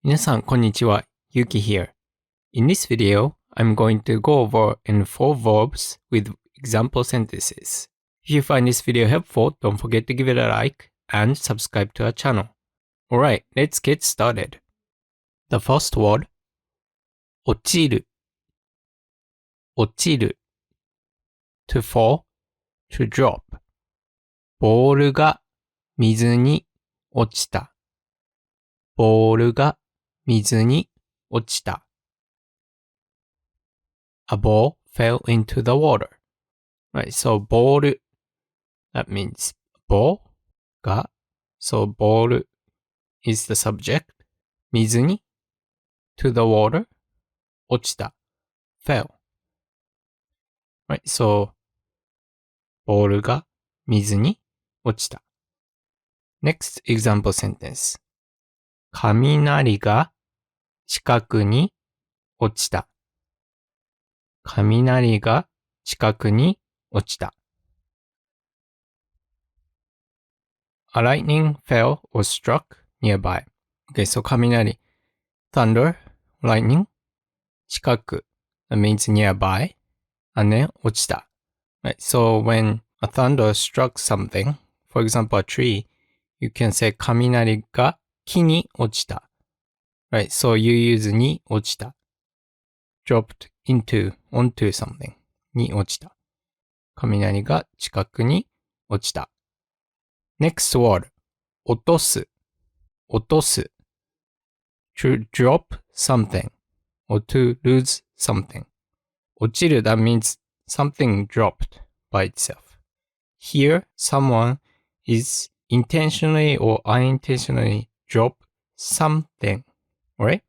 皆さん、こんにちは。Yuki here. In this video, I'm going to go over N4 verbs with example sentences. If you find this video helpful, don't forget to give it a like and subscribe to our channel. Alright, let's get started. The first word, 落ちる落ちる to fall, to drop. ボールが水に落ちた。ボールが水に落ちた。A ball fell into the water. Right, so ball, that means ball が、so ball is the subject. 水に to the water 落ちた fell. Right, so ボールが水に落ちた。Next example sentence. 雷が近くに落ちた。雷が近くに落ちた。A lightning fell or struck nearby. Okay, so 雷, thunder, lightning, 近く, that means nearby, and then 落ちた. Right, so when a thunder struck something, for example a tree, you can say 雷が木に落ちた. Right, so you use に落ちた. dropped onto something に落ちた。雷が近くに落ちた。Next word 落とす落とす to drop something or to lose something 落ちる that means something dropped by itself. Here someone is intentionally or unintentionally drop something, right?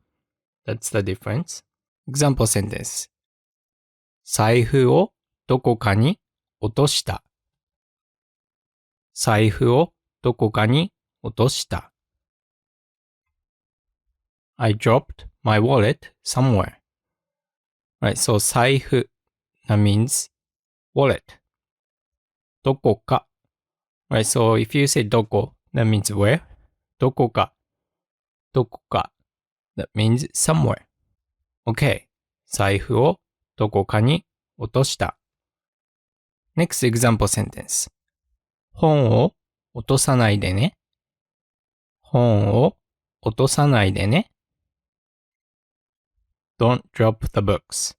That's the difference. Example sentence. 財布をどこかに落とした。財布をどこかに落とした。I dropped my wallet somewhere. Right, so 財布 that means wallet. どこか Right, so if you say どこ that means where. どこかどこか that means somewhere. Okay, 財布をどこかに落とした。Next example sentence. 本を落とさないでね。本を落とさないでね。Don't drop the books.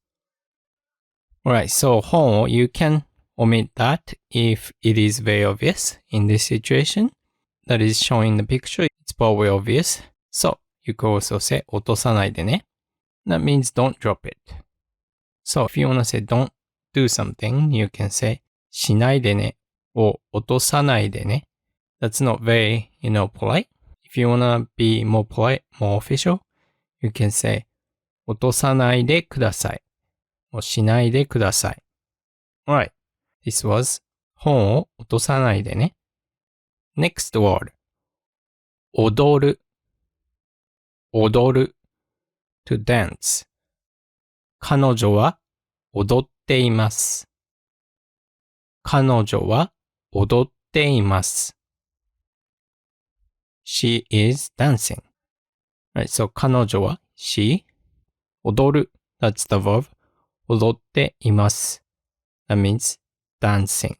Alright, so 本を you can omit that if it is very obvious in this situation. That is shown in the picture. It's probably obvious. So, you can also say 落とさないでね。That means don't drop it. So if you want to say don't do something, you can say しないでね or 落とさないでね. That's not very, polite. If you want to be more polite, more official, you can say 落とさないでください or しないでください. Alright, this was 本を落とさないでね. Next word 踊る踊るto dance. 彼女は踊っています。彼女は踊っています。She is dancing. Right, so 彼女は she 踊る that's the verb 踊っています that means dancing.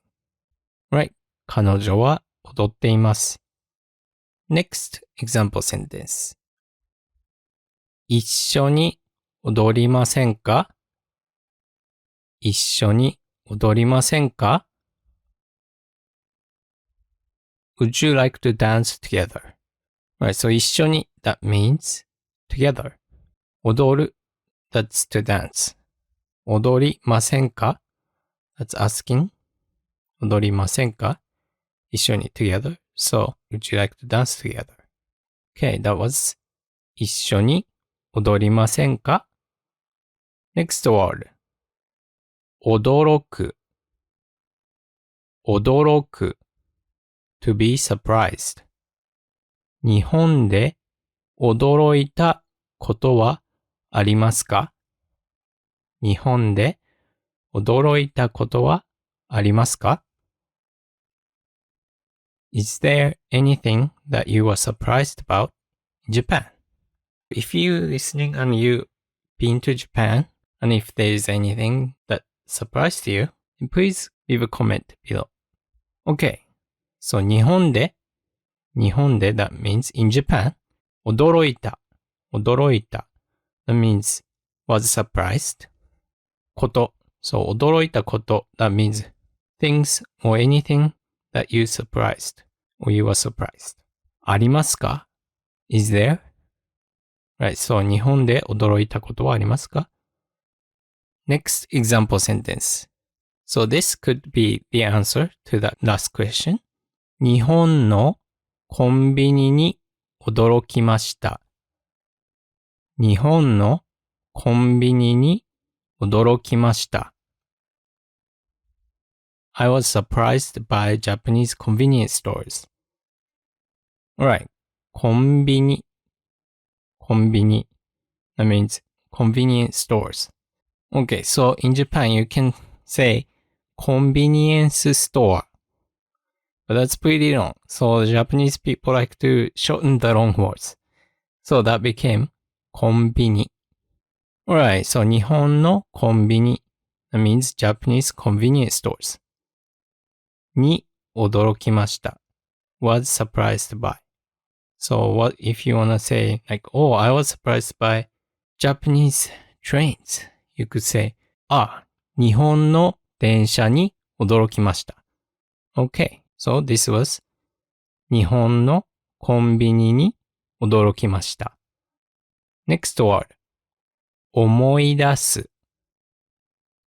Right, 彼女は踊っています。Next example sentence. 一緒に踊りませんか？一緒に踊りませんか？ Would you like to dance together? Right, so 一緒に that means together. 踊る that's to dance. 踊りませんか that's asking. 踊りませんか一緒に together. So, would you like to dance together? Okay, that was 一緒に踊りませんか Next word. 驚く驚く to be surprised. 日本で驚いたことはありますか日本で驚いたことはありますか Is there anything that you were surprised about in Japan? If you're listening and you've been to Japan, and if there's anything that surprised you, please leave a comment below. Okay. So 日本で that means in Japan. 驚いた that means was surprised. こと so 驚いたこと that means things or anything that you surprised or you were surprised. ありますか is there? Right, so 日本で驚いたことはありますか Next example sentence. So this could be the answer to that last question. 日本のコンビニに驚きました。日本のコンビニに驚きました。I was surprised by Japanese convenience stores. Alright, コンビニ。That means convenience stores. Okay, so in Japan you can say convenience store. But that's pretty long. So Japanese people like to shorten the long words. So that became コンビニ. Alright, so 日本のコンビニ. That means Japanese convenience stores. に驚きました. Was surprised by. So what if you wanna say like, oh, I was surprised by Japanese trains. You could say, 日本の電車に驚きました. Okay, so this was 日本のコンビニに驚きました. Next word. 思い出す。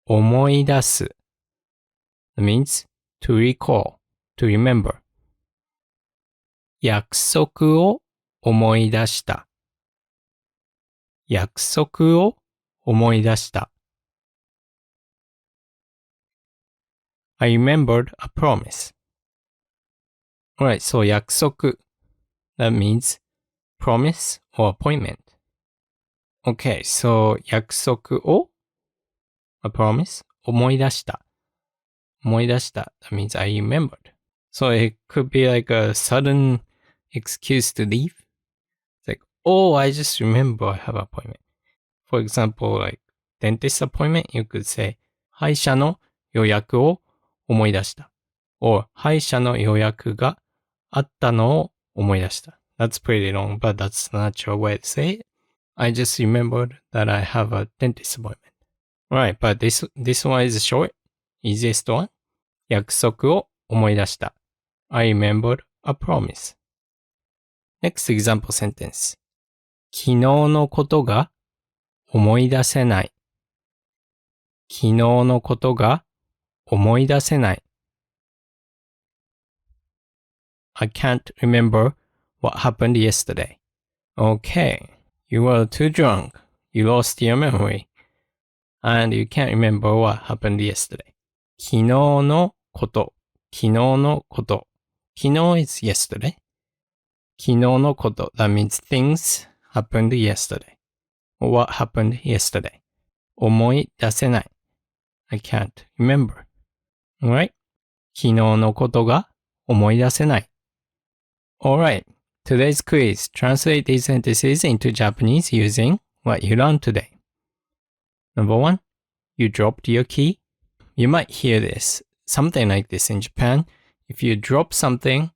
思い出す. That means to recall, to remember. 約束を思い出した。約束を思い出した。I remembered a promise. Alright, so 約束. That means promise or appointment. Okay, so 約束を a promise 思い出した。思い出した. That means I remembered. So it could be like a sudden excuse to leave. It's like, oh, I just remember I have an appointment. For example, like dentist appointment, you could say 歯医者の予約を思い出した。or 歯医者の予約があったのを思い出した。That's pretty long, but that's the natural way to say it. I just remembered that I have a dentist appointment. Right, but this one is short. Easiest one. 約束を思い出した。I remembered a promise. Next example sentence. 昨日のことが思い出せない。昨日のことが思い出せない。I can't remember what happened yesterday. Okay, you were too drunk. You lost your memory. And you can't remember what happened yesterday. 昨日のこと。昨日のこと。昨日 is yesterday. 昨日のこと。That means things happened yesterday. Or what happened yesterday. 思い出せない。I can't remember. Alright? 昨日のことが思い出せない。Alright. Today's quiz. Translate these sentences into Japanese using what you learned today. Number 1. You dropped your key. You might hear this. Something like this in Japan. If you drop something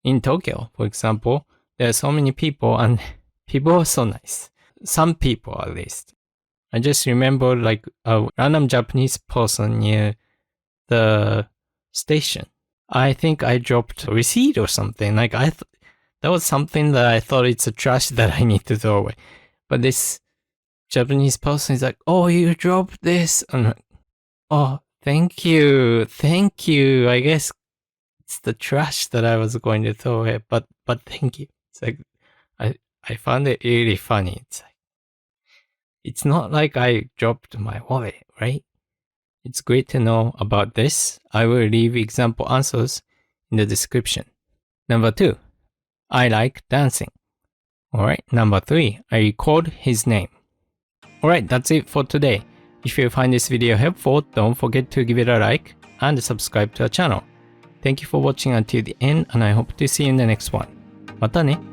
in Tokyo, for example, there are so many people and people are so nice. Some people at least. I just remember like a random Japanese person near the station. I think I dropped a receipt or something. Like that was something that I thought it's a trash that I need to throw away. But this Japanese person is like, oh, you dropped this. I'm like, oh, thank you. Thank you. I guess it's the trash that I was going to throw away, but thank you. It's like, I found it really funny. It's like, it's not like I dropped my wallet, right? It's great to know about this. I will leave example answers in the description. Number 2, I like dancing. Alright, number 3, I record his name. Alright, that's it for today. If you find this video helpful, don't forget to give it a like and subscribe to our channel. Thank you for watching until the end, and I hope to see you in the next one. またね。